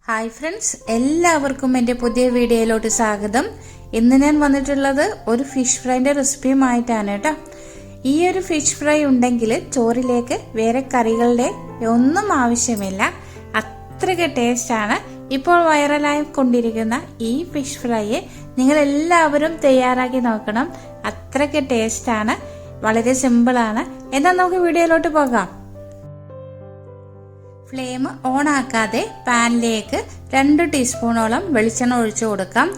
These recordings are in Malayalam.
ഹായ് ഫ്രണ്ട്സ്, എല്ലാവർക്കും എൻ്റെ പുതിയ വീഡിയോയിലോട്ട് സ്വാഗതം. ഇന്ന് ഞാൻ വന്നിട്ടുള്ളത് ഒരു ഫിഷ് ഫ്രൈൻ്റെ റെസിപ്പിയുമായിട്ടാണ് കേട്ടോ. ഈ ഒരു ഫിഷ് ഫ്രൈ ഉണ്ടെങ്കിൽ ചോറിലേക്ക് വേറെ കറികളുടെ ഒന്നും ആവശ്യമില്ല. അത്രയ്ക്ക് ടേസ്റ്റാണ്. ഇപ്പോൾ വൈറലായി കൊണ്ടിരിക്കുന്ന ഈ ഫിഷ് ഫ്രൈയെ നിങ്ങൾ എല്ലാവരും തയ്യാറാക്കി നോക്കണം. അത്രയ്ക്ക് ടേസ്റ്റാണ്, വളരെ സിമ്പിളാണ്. എന്നാൽ നമുക്ക് വീഡിയോയിലോട്ട് പോകാം. ഫ്ലെയിം ഓൺ ആക്കാതെ പാനിലേക്ക് 2 ടീസ്പൂണോളം വെളിച്ചെണ്ണ ഒഴിച്ചു കൊടുക്കാം.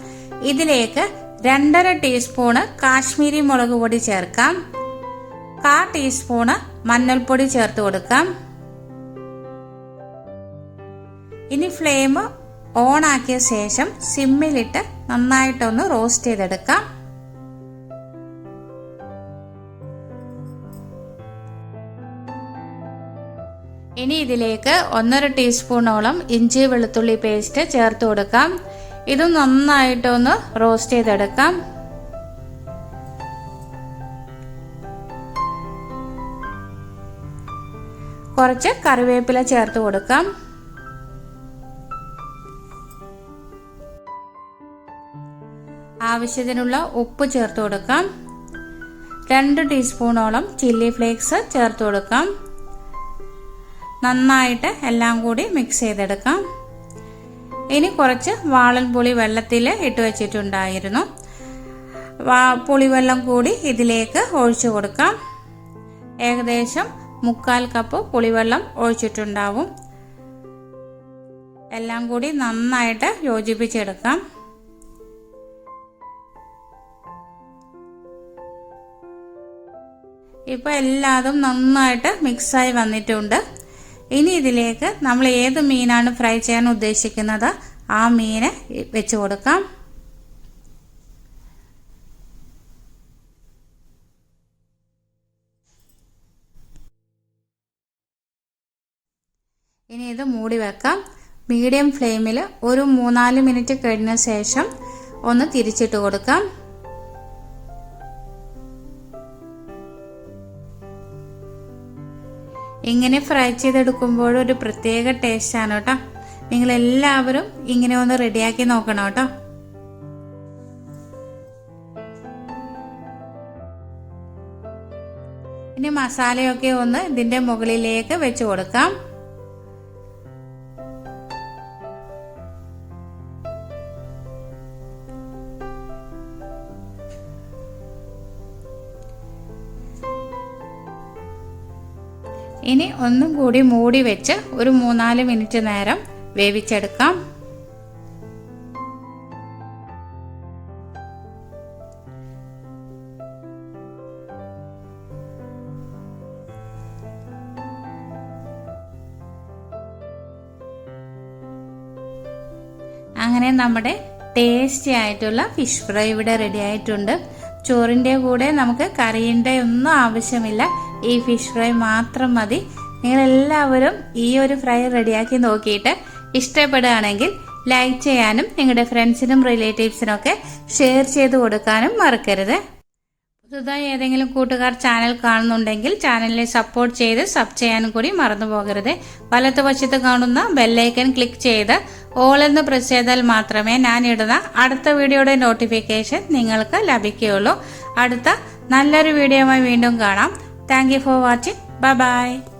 ഇതിലേക്ക് 2.5 ടീസ്പൂണ് കാശ്മീരി മുളക് പൊടി ചേർക്കാം. 1/4 ടീസ്പൂണ് മഞ്ഞൾപ്പൊടി ചേർത്ത് കൊടുക്കാം. ഇനി ഫ്ലെയിം ഓൺ ആക്കിയ ശേഷം സിമ്മിലിട്ട് നന്നായിട്ടൊന്ന് റോസ്റ്റ് ചെയ്തെടുക്കാം. ഇനി ഇതിലേക്ക് 1.5 ടീസ്പൂണോളം ഇഞ്ചി വെളുത്തുള്ളി പേസ്റ്റ് ചേർത്ത് കൊടുക്കാം. ഇത് നന്നായിട്ടൊന്ന് റോസ്റ്റ് ചെയ്തെടുക്കാം. കുറച്ച് കറിവേപ്പില ചേർത്ത് കൊടുക്കാം. ആവശ്യത്തിനുള്ള ഉപ്പ് ചേർത്ത് കൊടുക്കാം. 2 ടീസ്പൂണോളം ചില്ലി ഫ്ലേക്സ് ചേർത്ത് കൊടുക്കാം. നന്നായിട്ട് എല്ലാം കൂടി മിക്സ് ചെയ്തെടുക്കാം. ഇനി കുറച്ച് വാളൻപുളി വെള്ളത്തിൽ ഇട്ട് വെച്ചിട്ടുണ്ടായിരുന്നു. പുളിവെള്ളം കൂടി ഇതിലേക്ക് ഒഴിച്ചു കൊടുക്കാം. ഏകദേശം 1/4 കപ്പ് പുളിവെള്ളം ഒഴിച്ചിട്ടുണ്ടാവും. എല്ലാം കൂടി നന്നായിട്ട് യോജിപ്പിച്ചെടുക്കാം. ഇപ്പോൾ എല്ലാതും നന്നായിട്ട് മിക്സായി വന്നിട്ടുണ്ട്. ഇനി ഇതിലേക്ക് നമ്മൾ ഏത് മീനാണ് ഫ്രൈ ചെയ്യാൻ ഉദ്ദേശിക്കുന്നത് ആ മീന് വെച്ച് കൊടുക്കാം. ഇനി ഇത് മൂടി വെക്കാം. മീഡിയം ഫ്ലെയിമിൽ ഒരു 3-4 മിനിറ്റ് കഴിഞ്ഞ ശേഷം ഒന്ന് തിരിച്ചിട്ട് കൊടുക്കാം. ഇങ്ങനെ ഫ്രൈ ചെയ്തെടുക്കുമ്പോൾ ഒരു പ്രത്യേക ടേസ്റ്റാണ് കേട്ടോ. നിങ്ങളെല്ലാവരും ഇങ്ങനെ ഒന്ന് റെഡിയാക്കി നോക്കണം കേട്ടോ. ഇനി മസാലയൊക്കെ ഒന്ന് ഇതിന്റെ മുകളിലേക്ക് വെച്ച് കൊടുക്കാം. ഇനി ഒന്നും കൂടി മൂടി വെച്ച് ഒരു 3-4 മിനിറ്റ് നേരം വേവിച്ചെടുക്കാം. അങ്ങനെ നമ്മുടെ ടേസ്റ്റി ആയിട്ടുള്ള ഫിഷ് ഫ്രൈ ഇവിടെ റെഡി ആയിട്ടുണ്ട്. ചോറിൻ്റെ കൂടെ നമുക്ക് കറിയുടെ ഒന്നും ആവശ്യമില്ല. ഈ ഫിഷ് ഫ്രൈ മാത്രം മതി. നിങ്ങളെല്ലാവരും ഈ ഒരു ഫ്രൈ റെഡിയാക്കി നോക്കിയിട്ട് ഇഷ്ടപ്പെടുകയാണെങ്കിൽ ലൈക്ക് ചെയ്യാനും നിങ്ങളുടെ ഫ്രണ്ട്സിനും റിലേറ്റീവ്സിനും ഒക്കെ ഷെയർ ചെയ്ത് കൊടുക്കാനും മറക്കരുത്. പുതുതായി ഏതെങ്കിലും കൂട്ടുകാർ ചാനൽ കാണുന്നുണ്ടെങ്കിൽ ചാനലിനെ സപ്പോർട്ട് ചെയ്ത് സബ് ചെയ്യാനും കൂടി മറന്നു പോകരുത്. വലതുവശത്ത് കാണുന്ന ബെല്ലൈക്കൺ ക്ലിക്ക് ചെയ്ത് ഓൾ എന്ന് പ്രസ് ചെയ്താൽ മാത്രമേ ഞാൻ ഇടുന്ന അടുത്ത വീഡിയോയുടെ നോട്ടിഫിക്കേഷൻ നിങ്ങൾക്ക് ലഭിക്കുകയുള്ളൂ. അടുത്ത നല്ലൊരു വീഡിയോയുമായി വീണ്ടും കാണാം. Thank you for watching. Bye bye.